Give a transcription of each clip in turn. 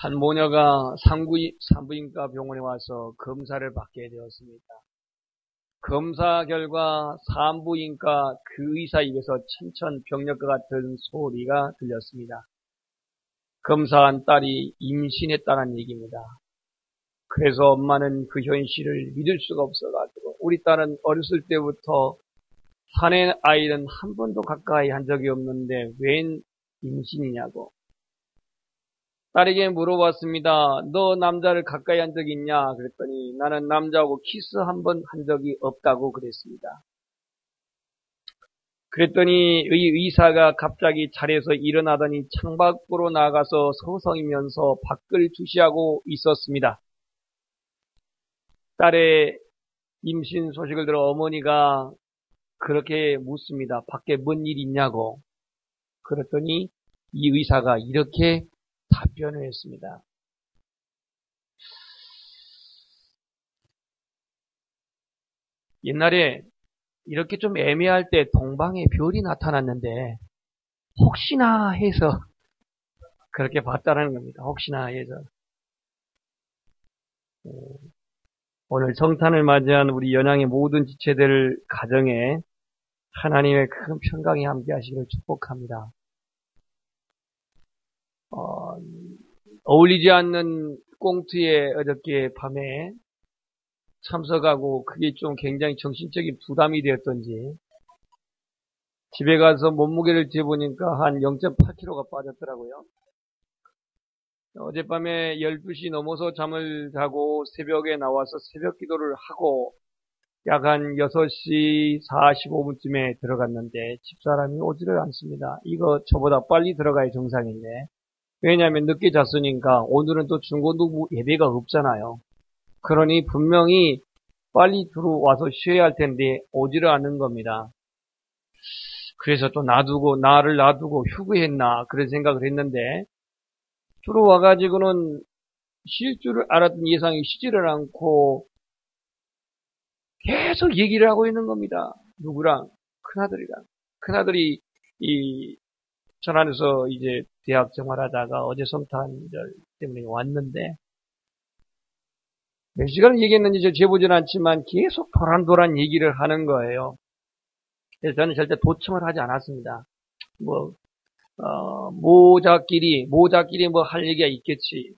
한 모녀가 산부인과 병원에 와서 검사를 받게 되었습니다. 검사 결과 산부인과 그 의사 입에서 천천병력과 같은 소리가 들렸습니다. 검사한 딸이 임신했다는 얘기입니다. 그래서 엄마는 그 현실을 믿을 수가 없어가지고 우리 딸은 어렸을 때부터 사내 아이는 한 번도 가까이 한 적이 없는데 웬 임신이냐고 딸에게 물어봤습니다. 너 남자를 가까이 한 적이 있냐? 그랬더니 나는 남자하고 키스 한 번 한 적이 없다고 그랬습니다. 그랬더니 의사가 갑자기 자리에서 일어나더니 창밖으로 나가서 서성이면서 밖을 주시하고 있었습니다. 딸의 임신 소식을 들어 어머니가 그렇게 묻습니다. 밖에 뭔 일이 있냐고. 그랬더니 이 의사가 이렇게 답변을 했습니다. 옛날에 이렇게 좀 애매할 때 동방에 별이 나타났는데 혹시나 해서 그렇게 봤다는 겁니다. 혹시나 해서. 오늘 성탄을 맞이한 우리 연양의 모든 지체들 가정에 하나님의 큰 평강이 함께 하시기를 축복합니다. 어울리지 않는 꽁트에 어저께 밤에 참석하고 그게 좀 굉장히 정신적인 부담이 되었던지 집에 가서 몸무게를 재보니까 한 0.8kg가 빠졌더라고요. 어젯밤에 12시 넘어서 잠을 자고 새벽에 나와서 새벽 기도를 하고 약 한 6시 45분쯤에 들어갔는데 집사람이 오지를 않습니다. 이거 저보다 빨리 들어가야 정상인데 왜냐하면 늦게 잤으니까 오늘은 또 중고등부 예배가 없잖아요. 그러니 분명히 빨리 들어와서 쉬어야 할 텐데 오지를 않는 겁니다. 그래서 또 나를 놔두고 휴거했나 그런 생각을 했는데 들어와가지고는 쉴 줄을 알았던 예상이 쉬지를 않고 계속 얘기를 하고 있는 겁니다. 누구랑? 큰아들이랑. 큰아들이 전안에서 이제 대학 생활하다가 어제 성탄절 때문에 왔는데 몇 시간을 얘기했는지 저 재보진 않지만 계속 도란도란 얘기를 하는 거예요. 그래서 저는 절대 도청을 하지 않았습니다. 모자끼리 뭐 할 얘기가 있겠지.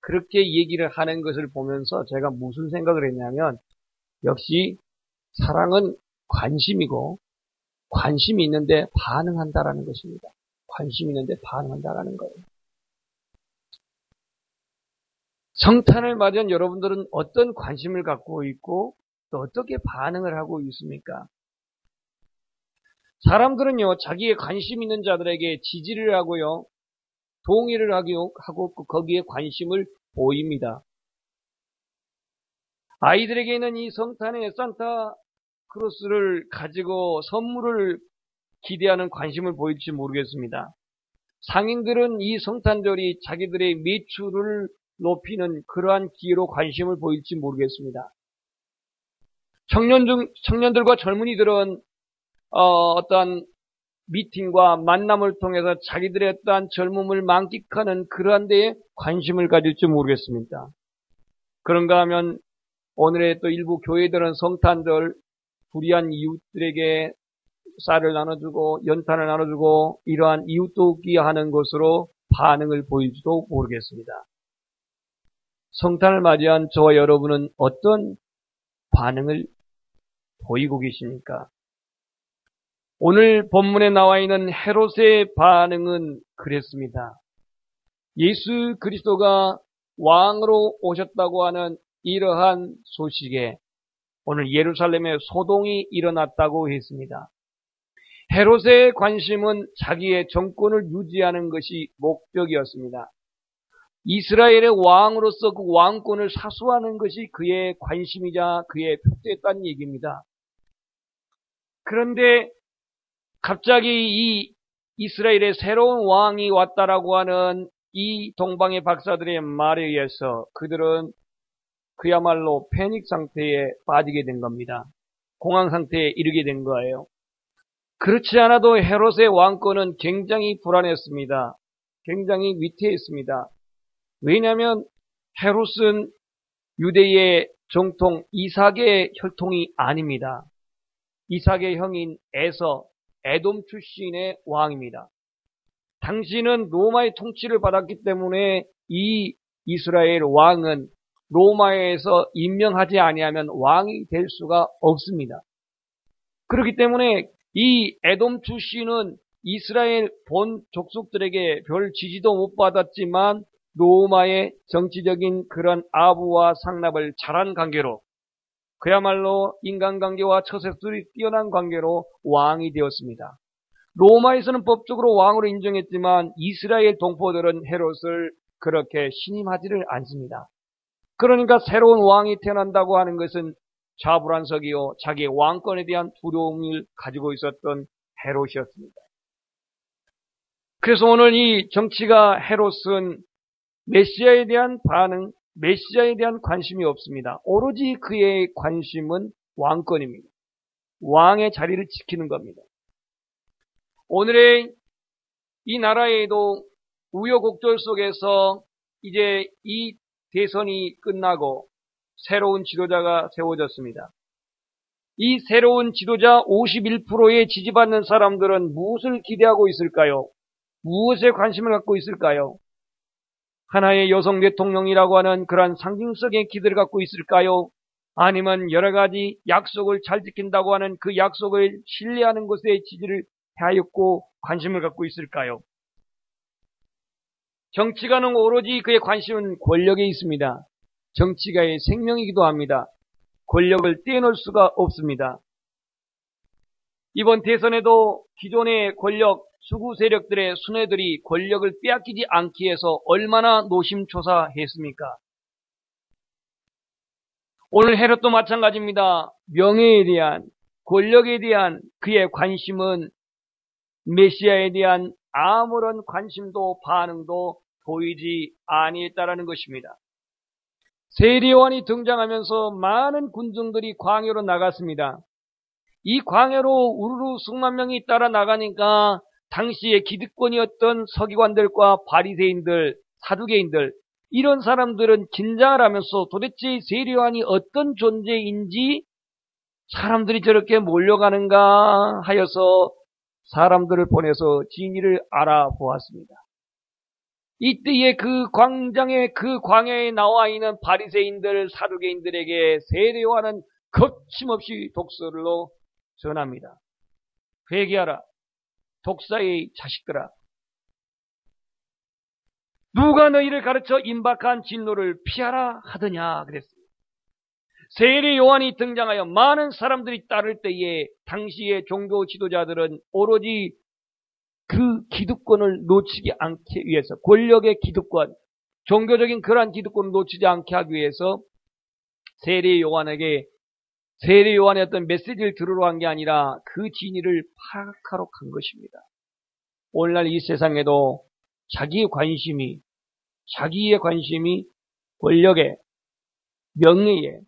그렇게 얘기를 하는 것을 보면서 제가 무슨 생각을 했냐면 역시 사랑은 관심이고 관심이 있는데 반응한다라는 것입니다. 관심이 있는데 반응한다라는 거예요. 성탄을 맞이한 여러분들은 어떤 관심을 갖고 있고 또 어떻게 반응을 하고 있습니까? 사람들은요, 자기의 관심 있는 자들에게 지지를 하고요, 동의를 하고 거기에 관심을 보입니다. 아이들에게는 이 성탄에 산타크로스를 가지고 선물을 기대하는 관심을 보일지 모르겠습니다. 상인들은 이 성탄절이 자기들의 매출을 높이는 그러한 기회로 관심을 보일지 모르겠습니다. 청년들과 젊은이들은 어떠한 미팅과 만남을 통해서 자기들의 어떠한 젊음을 만끽하는 그러한 데에 관심을 가질지 모르겠습니다. 그런가 하면 오늘의 또 일부 교회들은 성탄절 불의한 이웃들에게 쌀을 나눠주고 연탄을 나눠주고 이러한 이웃돕기 하는 것으로 반응을 보일지도 모르겠습니다. 성탄을 맞이한 저와 여러분은 어떤 반응을 보이고 계십니까? 오늘 본문에 나와 있는 헤롯의 반응은 그랬습니다. 예수 그리스도가 왕으로 오셨다고 하는 이러한 소식에 오늘 예루살렘에 소동이 일어났다고 했습니다. 헤롯의 관심은 자기의 정권을 유지하는 것이 목적이었습니다. 이스라엘의 왕으로서 그 왕권을 사수하는 것이 그의 관심이자 그의 표대였다는 얘기입니다. 그런데 갑자기 이 이스라엘의 새로운 왕이 왔다라고 하는 이 동방의 박사들의 말에 의해서 그들은 그야말로 패닉 상태에 빠지게 된 겁니다. 공황 상태에 이르게 된 거예요. 그렇지 않아도 헤롯의 왕권은 굉장히 불안했습니다. 굉장히 위태했습니다. 왜냐하면 헤롯은 유대의 정통 이삭의 혈통이 아닙니다. 이삭의 형인 에돔 출신의 왕입니다. 당시는 로마의 통치를 받았기 때문에 이 이스라엘 왕은 로마에서 임명하지 아니하면 왕이 될 수가 없습니다. 그렇기 때문에 이 에돔 출신은 이스라엘 본 족속들에게 별 지지도 못 받았지만 로마의 정치적인 그런 아부와 상납을 잘한 관계로 그야말로 인간관계와 처세술이 뛰어난 관계로 왕이 되었습니다. 로마에서는 법적으로 왕으로 인정했지만 이스라엘 동포들은 헤롯을 그렇게 신임하지를 않습니다. 그러니까 새로운 왕이 태어난다고 하는 것은 자불안석이요 자기의 왕권에 대한 두려움을 가지고 있었던 헤롯이었습니다. 그래서 오늘 이 정치가 헤롯은 메시아에 대한 반응, 메시아에 대한 관심이 없습니다. 오로지 그의 관심은 왕권입니다. 왕의 자리를 지키는 겁니다. 오늘의 이 나라에도 우여곡절 속에서 이제 이 대선이 끝나고 새로운 지도자가 세워졌습니다. 이 새로운 지도자 51%의 지지받는 사람들은 무엇을 기대하고 있을까요? 무엇에 관심을 갖고 있을까요? 하나의 여성 대통령이라고 하는 그러한 상징성의 기대를 갖고 있을까요? 아니면 여러 가지 약속을 잘 지킨다고 하는 그 약속을 신뢰하는 것에 지지를 하였고 관심을 갖고 있을까요? 정치가는 오로지 그의 관심은 권력에 있습니다. 정치가의 생명이기도 합니다. 권력을 떼어놓을 수가 없습니다. 이번 대선에도 기존의 권력 수구 세력들의 수뇌들이 권력을 빼앗기지 않기 위해서 얼마나 노심초사했습니까? 오늘 헤롯도 마찬가지입니다. 명예에 대한, 권력에 대한 그의 관심은 메시아에 대한 아무런 관심도 반응도 보이지 아니했다라는 것입니다. 세례요한이 등장하면서 많은 군중들이 광야로 나갔습니다. 이 광야로 우르르 수만 명이 따라 나가니까 당시의 기득권이었던 서기관들과 바리새인들, 사두개인들 이런 사람들은 긴장을 하면서 도대체 세례요한이 어떤 존재인지 사람들이 저렇게 몰려가는가 하여서 사람들을 보내서 진위를 알아보았습니다. 이때에 그 광야에 나와 있는 바리새인들, 사두개인들에게 세례요한은 거침없이 독설로 전합니다. 회개하라, 독사의 자식들아. 누가 너희를 가르쳐 임박한 진노를 피하라 하더냐 그랬습니다. 세례 요한이 등장하여 많은 사람들이 따를 때에 당시의 종교 지도자들은 오로지 그 기득권을 놓치지 않기 위해서 권력의 기득권, 종교적인 그러한 기득권을 놓치지 않게 하기 위해서 세례 요한의 어떤 메시지를 들으러 간 게 아니라 그 진위를 파악하러 간 것입니다. 오늘날 이 세상에도 자기의 관심이 권력에, 명예에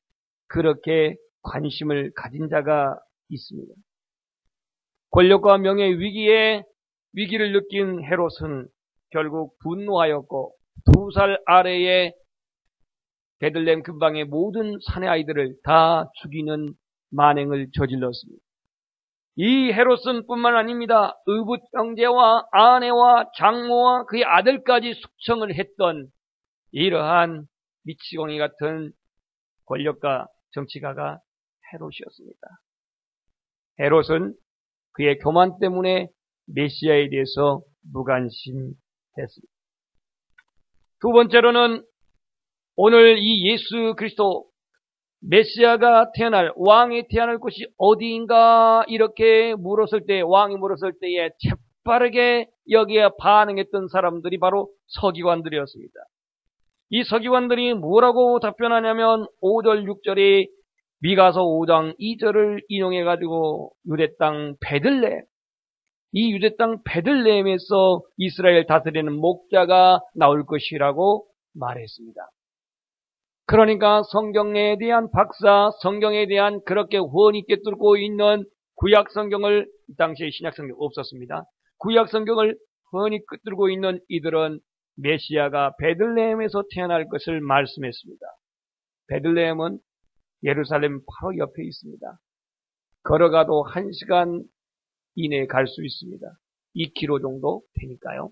그렇게 관심을 가진 자가 있습니다. 권력과 명예의 위기를 느낀 헤롯은 결국 분노하였고 2살 아래의 베들레헴 근방의 모든 사내 아이들을 다 죽이는 만행을 저질렀습니다. 이 헤롯은 뿐만 아닙니다. 의붓 형제와 아내와 장모와 그의 아들까지 숙청을 했던 이러한 미치광이 같은 권력가 정치가가 헤롯이었습니다. 헤롯은 그의 교만 때문에 메시아에 대해서 무관심했습니다. 두 번째로는 오늘 이 예수 그리스도 메시아가 왕이 태어날 곳이 어디인가 이렇게 왕이 물었을 때에 재빠르게 여기에 반응했던 사람들이 바로 서기관들이었습니다. 이 서기관들이 뭐라고 답변하냐면 5절 6절에 미가서 5장 2절을 인용해가지고 유대 땅 베들레헴, 이 유대 땅 베들레헴에서 이스라엘 다스리는 목자가 나올 것이라고 말했습니다. 그러니까 성경에 대한 박사, 성경에 대한 그렇게 후원 있게 뚫고 있는 구약 성경을, 이 당시에 신약 성경 없었습니다. 구약 성경을 후원 있게 뚫고 있는 이들은 메시아가 베들레헴에서 태어날 것을 말씀했습니다. 베들레헴은 예루살렘 바로 옆에 있습니다. 걸어가도 1시간 이내에 갈 수 있습니다. 2km 정도 되니까요.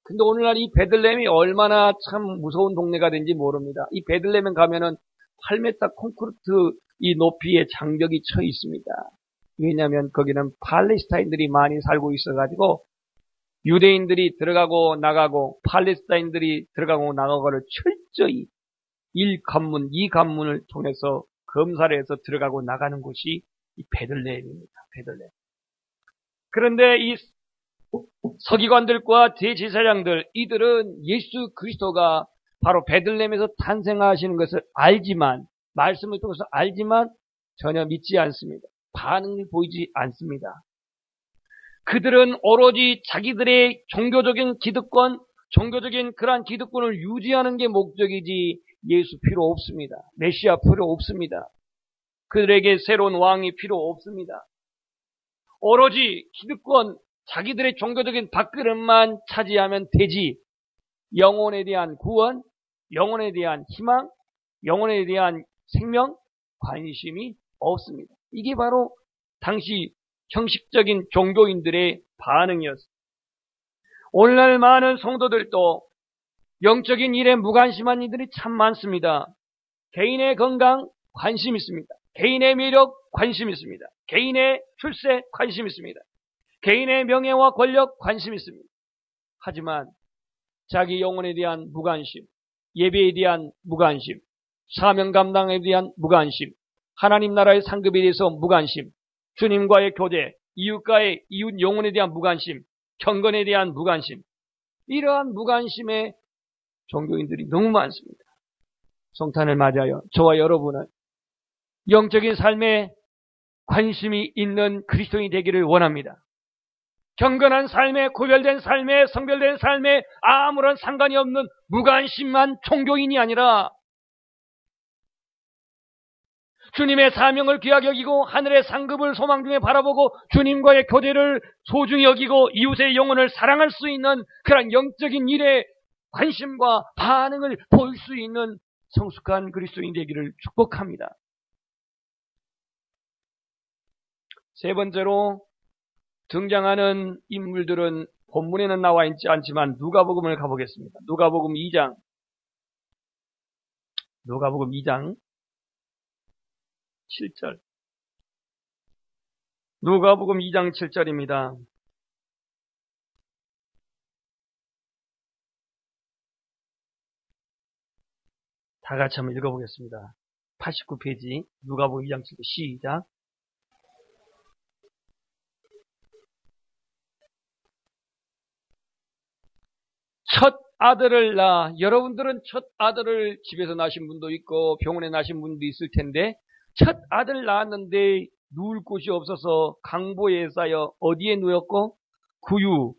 근데 오늘날 이 베들레헴이 얼마나 참 무서운 동네가 된지 모릅니다. 이 베들레헴에 가면은 8m 콘크리트 이 높이의 장벽이 쳐 있습니다. 왜냐하면 거기는 팔레스타인들이 많이 살고 있어가지고 유대인들이 들어가고 나가고 팔레스타인들이 들어가고 나가고를 철저히 1관문, 2관문을 통해서 검사를 해서 들어가고 나가는 곳이 이 베들레헴입니다. 베들레헴. 그런데 이 서기관들과 대제사장들, 이들은 예수 그리스도가 바로 베들레헴에서 탄생하시는 것을 알지만, 말씀을 통해서 알지만 전혀 믿지 않습니다. 반응을 보이지 않습니다. 그들은 오로지 자기들의 종교적인 기득권, 종교적인 그러한 기득권을 유지하는 게 목적이지 예수 필요 없습니다. 메시아 필요 없습니다. 그들에게 새로운 왕이 필요 없습니다. 오로지 기득권, 자기들의 종교적인 밥그릇만 차지하면 되지 영혼에 대한 구원, 영혼에 대한 희망, 영혼에 대한 생명, 관심이 없습니다. 이게 바로 당시 형식적인 종교인들의 반응이었습니다. 오늘날 많은 성도들도 영적인 일에 무관심한 이들이 참 많습니다. 개인의 건강 관심 있습니다. 개인의 매력 관심 있습니다. 개인의 출세 관심 있습니다. 개인의 명예와 권력 관심 있습니다. 하지만 자기 영혼에 대한 무관심, 예배에 대한 무관심, 사명 감당에 대한 무관심, 하나님 나라의 상급에 대해서 무관심, 주님과의 교제, 이웃과의 이웃 영혼에 대한 무관심, 경건에 대한 무관심, 이러한 무관심의 종교인들이 너무 많습니다. 성탄을 맞아요. 저와 여러분은 영적인 삶에 관심이 있는 그리스도인이 되기를 원합니다. 경건한 삶에, 구별된 삶에, 성별된 삶에 아무런 상관이 없는 무관심한 종교인이 아니라 주님의 사명을 귀하게 여기고 하늘의 상급을 소망 중에 바라보고 주님과의 교제를 소중히 여기고 이웃의 영혼을 사랑할 수 있는 그런 영적인 일에 관심과 반응을 보일 수 있는 성숙한 그리스도인 되기를 축복합니다. 세 번째로 등장하는 인물들은 본문에는 나와 있지 않지만 누가복음을 가보겠습니다. 누가복음 2장 7절. 누가복음 2장 7절입니다. 다 같이 한번 읽어보겠습니다. 89페이지 누가복음 2장 7절 시작. 첫 아들을 낳아, 여러분들은 첫 아들을 집에서 낳으신 분도 있고 병원에 낳으신 분도 있을 텐데 첫 아들 낳았는데 누울 곳이 없어서 강보에 쌓여 어디에 누웠고? 구유,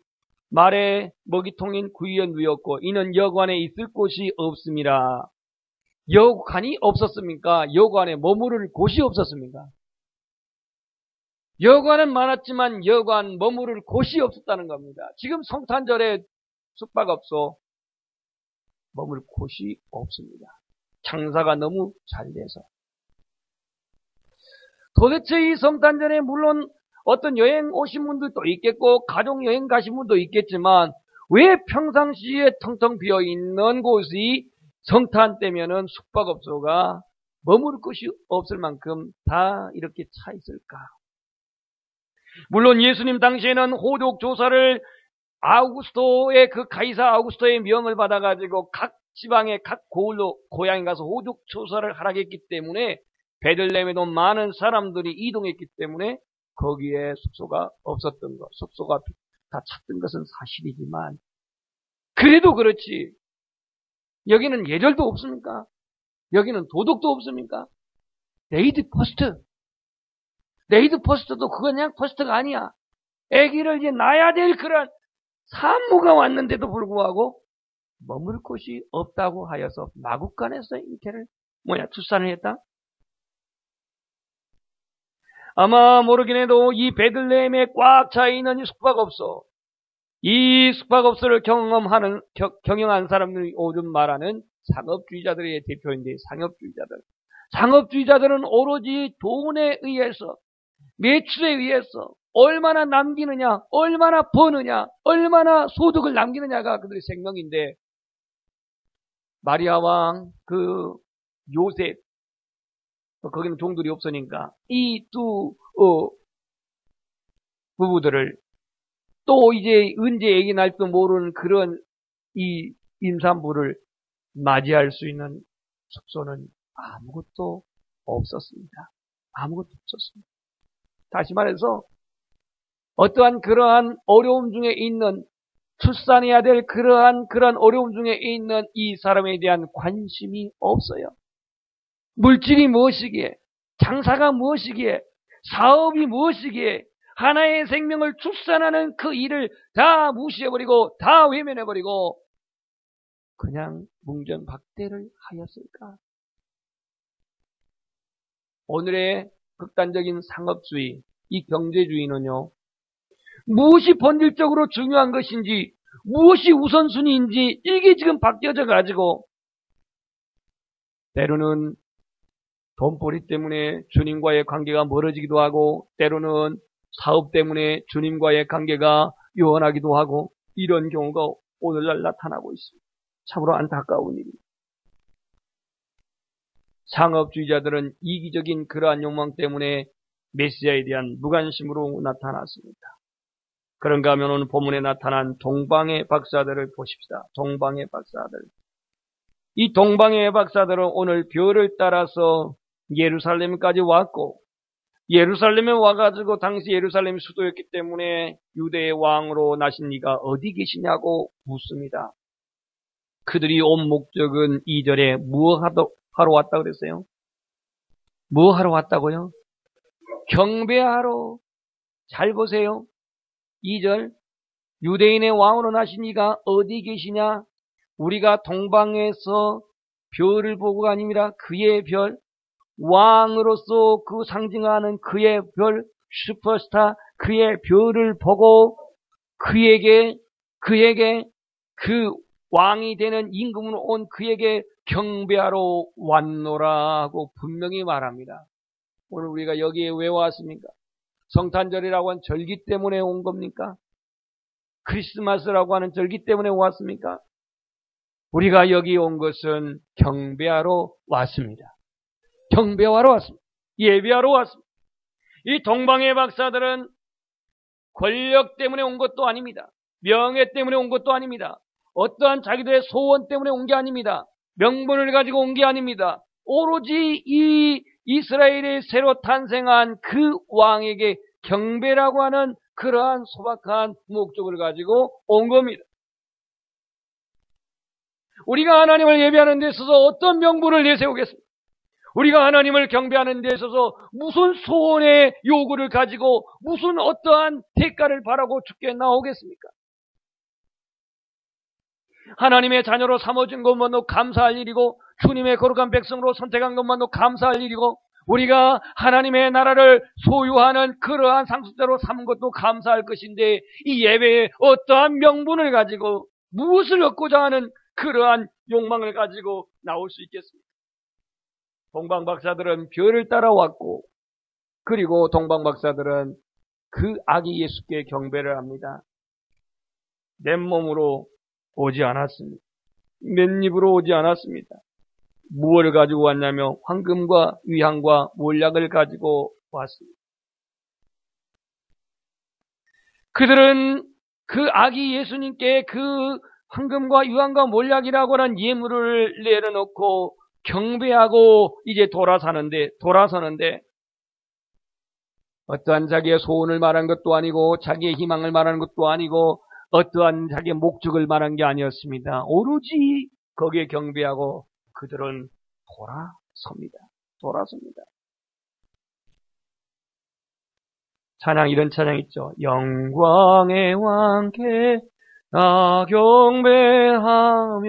말의 먹이통인 구유에 누웠고 이는 여관에 있을 곳이 없음이라. 여관이 없었습니까? 여관에 머무를 곳이 없었습니까? 여관은 많았지만 여관 머무를 곳이 없었다는 겁니다. 지금 성탄절에 숙박업소 머물 곳이 없습니다. 장사가 너무 잘 돼서. 도대체 이 성탄절에 물론 어떤 여행 오신 분들도 있겠고 가족여행 가신 분도 있겠지만 왜 평상시에 텅텅 비어있는 곳이 성탄 때면은 숙박업소가 머물 곳이 없을 만큼 다 이렇게 차 있을까? 물론 예수님 당시에는 호족 조사를 아우구스토의 그 가이사 아우구스토의 명을 받아가지고 각 지방의 각 고향에 가서 호족 조사를 하라겠기 때문에 베들레헴에도 많은 사람들이 이동했기 때문에 거기에 숙소가 없었던 것, 숙소가 다 찼던 것은 사실이지만 그래도 그렇지. 여기는 예절도 없습니까? 여기는 도덕도 없습니까? 레이드 퍼스트. 레이드 퍼스트도 그건 그냥 퍼스트가 아니야. 아기를 이제 낳아야 될 그런 산모가 왔는데도 불구하고 머물 곳이 없다고 하여서 마국간에서 잉태를 출산을 했다? 아마 모르긴 해도 이 베들레헴에 꽉 차 있는 이 숙박업소, 이 숙박업소를 경영한 사람들이 요즘 말하는 상업주의자들의 대표인데, 상업주의자들은 오로지 돈에 의해서, 매출에 의해서 얼마나 남기느냐, 얼마나 버느냐, 얼마나 소득을 남기느냐가 그들의 생명인데, 마리아 왕, 요셉, 거기는 종들이 없으니까 이 두 부부들을 또 이제 언제 애기 날지도 모르는 그런 이 임산부를 맞이할 수 있는 숙소는 아무것도 없었습니다. 아무것도 없었습니다. 다시 말해서 어떠한 그러한 어려움 중에 있는, 출산해야 될 그러한 어려움 중에 있는 이 사람에 대한 관심이 없어요. 물질이 무엇이기에, 장사가 무엇이기에, 사업이 무엇이기에, 하나의 생명을 출산하는 그 일을 다 무시해버리고 다 외면해버리고 그냥 뭉전박대를 하였을까? 오늘의 극단적인 상업주의, 이 경제주의는요, 무엇이 본질적으로 중요한 것인지, 무엇이 우선순위인지 이게 지금 바뀌어져 가지고 때로는 돈벌이 때문에 주님과의 관계가 멀어지기도 하고, 때로는 사업 때문에 주님과의 관계가 요원하기도 하고, 이런 경우가 오늘날 나타나고 있습니다. 참으로 안타까운 일입니다. 상업주의자들은 이기적인 그러한 욕망 때문에 메시아에 대한 무관심으로 나타났습니다. 그런가 하면 오늘 본문에 나타난 동방의 박사들을 보십시다. 동방의 박사들. 이 동방의 박사들은 오늘 별을 따라서 예루살렘까지 왔고, 예루살렘에 와가지고 당시 예루살렘이 수도였기 때문에 유대의 왕으로 나신 이가 어디 계시냐고 묻습니다. 그들이 온 목적은 2절에 무엇하러 왔다 그랬어요? 뭐 하러 왔다고요? 경배하러. 잘 보세요. 2절, 유대인의 왕으로 나신 이가 어디 계시냐? 우리가 동방에서 별을 보고가 아닙니다. 그의 별, 왕으로서 그 상징하는 그의 별, 슈퍼스타, 그의 별을 보고 그에게 그 왕이 되는 임금으로 온 그에게 경배하러 왔노라 하고 분명히 말합니다. 오늘 우리가 여기에 왜 왔습니까? 성탄절이라고 하는 절기 때문에 온 겁니까? 크리스마스라고 하는 절기 때문에 왔습니까? 우리가 여기 온 것은 경배하러 왔습니다. 경배하러 왔습니다. 예배하러 왔습니다. 이 동방의 박사들은 권력 때문에 온 것도 아닙니다. 명예 때문에 온 것도 아닙니다. 어떠한 자기들의 소원 때문에 온 게 아닙니다. 명분을 가지고 온 게 아닙니다. 오로지 이 이스라엘의 새로 탄생한 그 왕에게 경배라고 하는 그러한 소박한 목적을 가지고 온 겁니다. 우리가 하나님을 예배하는 데 있어서 어떤 명분을 내세우겠습니까? 우리가 하나님을 경배하는 데 있어서 무슨 소원의 요구를 가지고 무슨 어떠한 대가를 바라고 주께 나오겠습니까? 하나님의 자녀로 삼아준 것만도 감사할 일이고, 주님의 거룩한 백성으로 선택한 것만도 감사할 일이고, 우리가 하나님의 나라를 소유하는 그러한 상속자로 삼은 것도 감사할 것인데, 이 예배에 어떠한 명분을 가지고 무엇을 얻고자 하는 그러한 욕망을 가지고 나올 수 있겠습니까? 동방 박사들은 별을 따라왔고, 그리고 동방 박사들은 그 아기 예수께 경배를 합니다. 맨몸으로 오지 않았습니다. 맨입으로 오지 않았습니다. 무엇을 가지고 왔냐면 황금과 위향과 몰약을 가지고 왔습니다. 그들은 그 아기 예수님께 그 황금과 유황과 몰약이라고 하는 예물을 내려놓고 경배하고 이제 돌아서는데 어떠한 자기의 소원을 말한 것도 아니고 자기의 희망을 말하는 것도 아니고 어떠한 자기의 목적을 말한 게 아니었습니다. 오로지 거기에 경배하고 그들은 돌아섭니다. 찬양, 이런 찬양 있죠. 영광의 왕께 나 경배하며.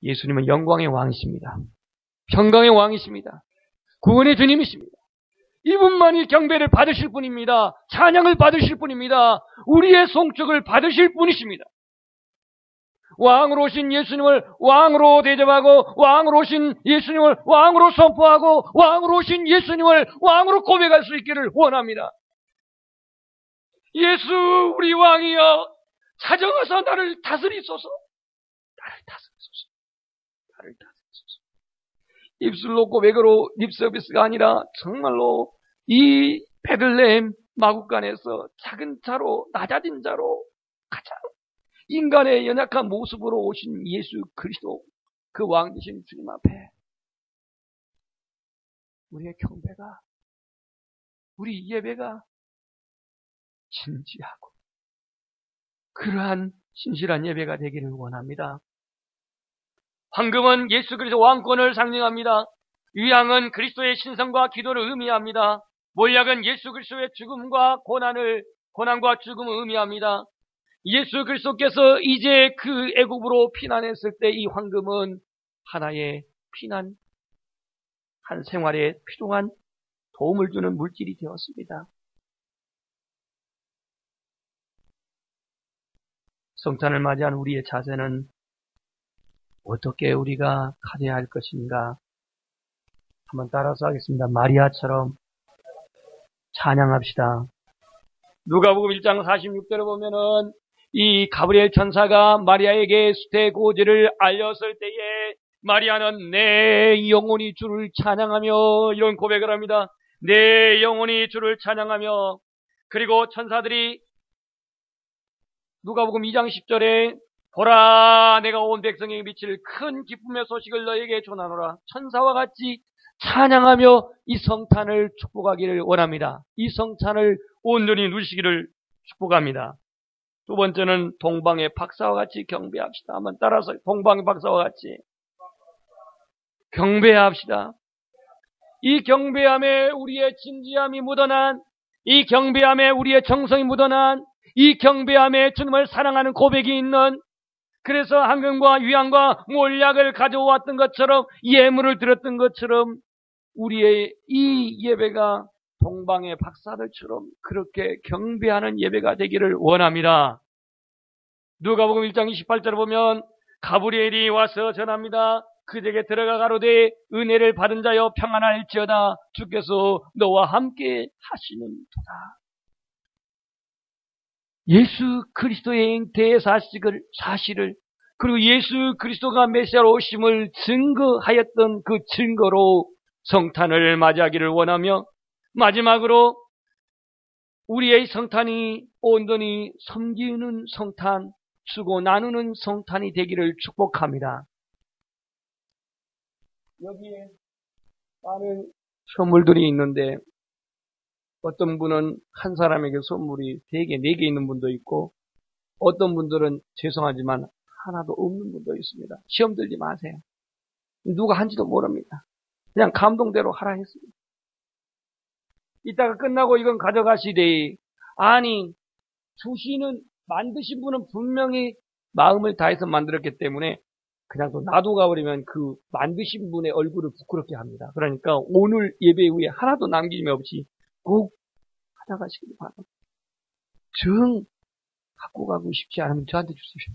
예수님은 영광의 왕이십니다. 평강의 왕이십니다. 구원의 주님이십니다. 이분만이 경배를 받으실 분입니다. 찬양을 받으실 분입니다. 우리의 송축을 받으실 분이십니다. 왕으로 오신 예수님을 왕으로 대접하고 왕으로 오신 예수님을 왕으로 선포하고 왕으로 오신 예수님을 왕으로 고백할 수 있기를 원합니다. 예수 우리 왕이여 찾아와서 나를 다스리소서. 나를 다스리소서. 나를 다스리소서. 입술로 고백으로 립서비스가 아니라 정말로 이 베들레헴 마국간에서 작은 자로 낮아진 자로 가장 인간의 연약한 모습으로 오신 예수 그리스도 그 왕 되신 주님 앞에 우리의 경배가 우리 예배가 진지하고 그러한 신실한 예배가 되기를 원합니다. 황금은 예수 그리스도 왕권을 상징합니다. 위향은 그리스도의 신성과 기도를 의미합니다. 몰약은 예수 그리스도의 죽음과 고난과 죽음을 의미합니다. 예수 그리스도께서 이제 그 애굽으로 피난했을 때 이 황금은 하나의 피난, 한 생활에 필요한 도움을 주는 물질이 되었습니다. 성탄을 맞이한 우리의 자세는 어떻게 우리가 가져야 할 것인가? 한번 따라서 하겠습니다. 마리아처럼 찬양합시다. 누가복음 1장 46절을 보면은 이 가브리엘 천사가 마리아에게 수태 고지를 알렸을 때에 마리아는 내 영혼이 주를 찬양하며 이런 고백을 합니다. 내 영혼이 주를 찬양하며 그리고 천사들이 누가복음 2장 10절에 보라 내가 온 백성에게 미칠 큰 기쁨의 소식을 너에게 전하노라. 천사와 같이 찬양하며 이 성탄을 축복하기를 원합니다. 이 성탄을 온전히 누리시기를 축복합니다. 두 번째는 동방의 박사와 같이 경배합시다. 한번 따라서 동방의 박사와 같이 경배합시다. 이 경배함에 우리의 진지함이 묻어난, 이 경배함에 우리의 정성이 묻어난, 이 경배함에 주님을 사랑하는 고백이 있는, 그래서 황금과 위향과 몰약을 가져왔던 것처럼 예물을 드렸던 것처럼 우리의 이 예배가 동방의 박사들처럼 그렇게 경배하는 예배가 되기를 원합니다. 누가복음 1장 28절을 보면 가브리엘이 와서 전합니다. 그에게 들어가 가로되 은혜를 받은 자여 평안할지어다 주께서 너와 함께 하시는도다. 예수 그리스도의 잉태의 사실을 그리고 예수 그리스도가 메시아로 오심을 증거하였던 그 증거로 성탄을 맞이하기를 원하며 마지막으로 우리의 성탄이 온전히 섬기는 성탄, 주고 나누는 성탄이 되기를 축복합니다. 여기에 많은 선물들이 있는데 어떤 분은 한 사람에게 선물이 3개, 4개 있는 분도 있고 어떤 분들은 죄송하지만 하나도 없는 분도 있습니다. 시험 들지 마세요. 누가 한지도 모릅니다. 그냥 감동대로 하라 했습니다. 이따가 끝나고 이건 가져가시되 아니 만드신 분은 분명히 마음을 다해서 만들었기 때문에 그냥 또 놔두고 가버리면 그 만드신 분의 얼굴을 부끄럽게 합니다. 그러니까 오늘 예배 후에 하나도 남김이 없이 꼭 가져가시길 바랍니다. 정 갖고 가고 싶지 않으면 저한테 주십시오.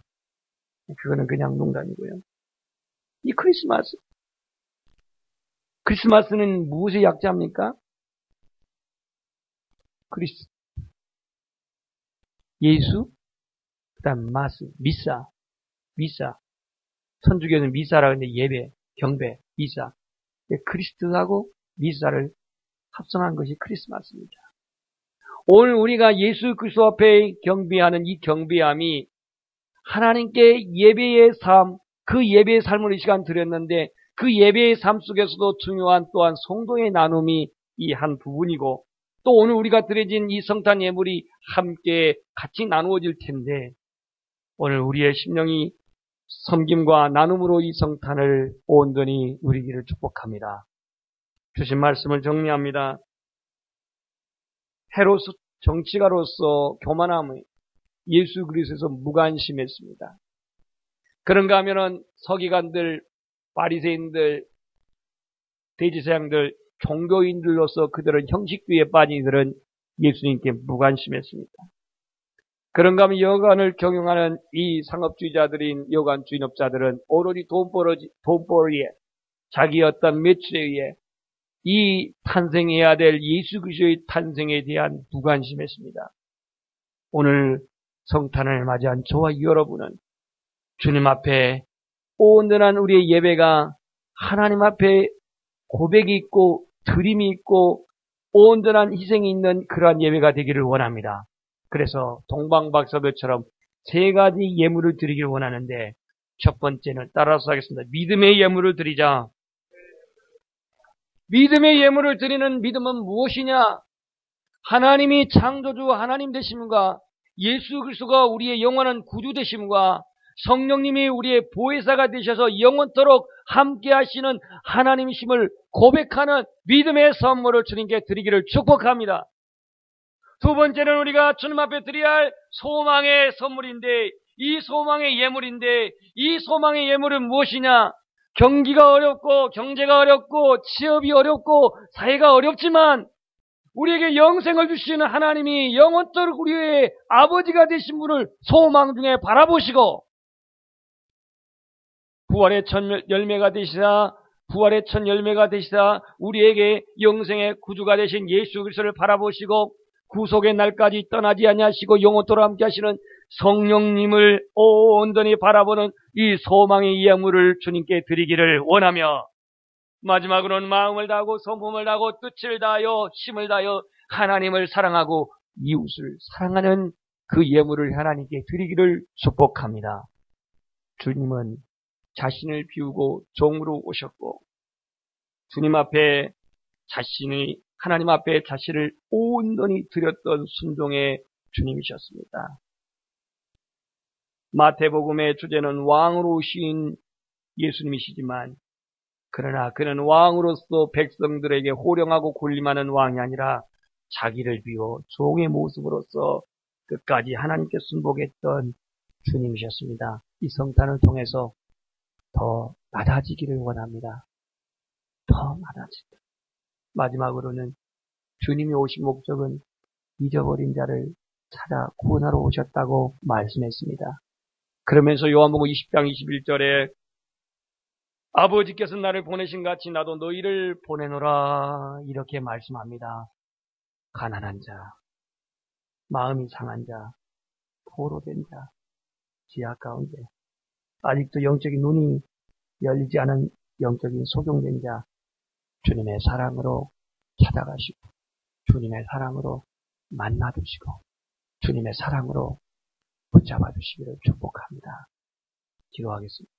그거는 그냥 농담이고요. 이 크리스마스는 무엇의 약자입니까? 예수, 그 다음 미사. 천주교는 미사라고 하는데 예배, 경배, 미사. 그리스도하고 미사를 합성한 것이 크리스마스입니다. 오늘 우리가 예수 그리스도 앞에 경배하는 이 경배함이 하나님께 예배의 삶, 그 예배의 삶을 이 시간 드렸는데 그 예배의 삶 속에서도 중요한 또한 성도의 나눔이 이 한 부분이고 또 오늘 우리가 드려진 이 성탄 예물이 함께 같이 나누어질 텐데 오늘 우리의 심령이 섬김과 나눔으로 이 성탄을 온전히 누리기를 축복합니다. 주신 말씀을 정리합니다. 헤로스 정치가로서 교만함의 예수 그리스도에서 무관심했습니다. 그런가 하면은 서기관들, 바리새인들, 대제사장들 종교인들로서 그들은 형식주의에 빠진 이들은 예수님께 무관심했습니다. 그런가 하면 여관을 경영하는 이 상업주의자들인 여관 주인업자들은 오로지 돈벌이에 자기 어떤 매출에 의해 이 탄생해야 될 예수 그리스도의 탄생에 대한 무관심했습니다. 오늘 성탄을 맞이한 저와 여러분은 주님 앞에 온전한 우리의 예배가 하나님 앞에 고백이 있고 드림이 있고 온전한 희생이 있는 그러한 예배가 되기를 원합니다. 그래서 동방박사들처럼 3가지 예물을 드리기를 원하는데, 첫 번째는 따라서 하겠습니다. 믿음의 예물을 드리자. 믿음의 예물을 드리는 믿음은 무엇이냐? 하나님이 창조주 하나님 되심과 예수 그리스도가 우리의 영원한 구주 되심과 성령님이 우리의 보혜사가 되셔서 영원토록 함께 하시는 하나님이심을 고백하는 믿음의 선물을 주님께 드리기를 축복합니다. 두 번째는 우리가 주님 앞에 드려야 할 소망의 선물인데, 이 소망의 예물인데, 이 소망의 예물은 무엇이냐? 경기가 어렵고 경제가 어렵고 취업이 어렵고 사회가 어렵지만 우리에게 영생을 주시는 하나님이 영원토록 우리의 아버지가 되신 분을 소망 중에 바라보시고 부활의 첫 열매가 되시사 우리에게 영생의 구주가 되신 예수 그리스도를 바라보시고 구속의 날까지 떠나지 아니하시고 영원토록 함께 하시는 성령님을 온전히 바라보는 이 소망의 예물을 주님께 드리기를 원하며, 마지막으로는 마음을 다하고 성품을 다하고 뜻을 다하여 힘을 다하여 하나님을 사랑하고 이웃을 사랑하는 그 예물을 하나님께 드리기를 축복합니다. 주님은 자신을 비우고 종으로 오셨고 주님 앞에 하나님 앞에 자신을 온전히 드렸던 순종의 주님이셨습니다. 마태복음의 주제는 왕으로 오신 예수님이시지만, 그러나 그는 왕으로서 백성들에게 호령하고 군림하는 왕이 아니라 자기를 비워 종의 모습으로서 끝까지 하나님께 순복했던 주님이셨습니다. 이 성탄을 통해서 더 낮아지기를 원합니다. 더 낮아지기를. 마지막으로는 주님이 오신 목적은 잊어버린 자를 찾아 구원하러 오셨다고 말씀했습니다. 그러면서 요한복음 20장 21절에 아버지께서 나를 보내신 같이 나도 너희를 보내노라 이렇게 말씀합니다. 가난한 자, 마음이 상한 자, 포로된 자, 지하 가운데 아직도 영적인 눈이 열리지 않은 영적인 소경된 자, 주님의 사랑으로 찾아가시고 주님의 사랑으로 만나주시고 주님의 사랑으로 붙잡아 주시기를 축복합니다. 기도하겠습니다.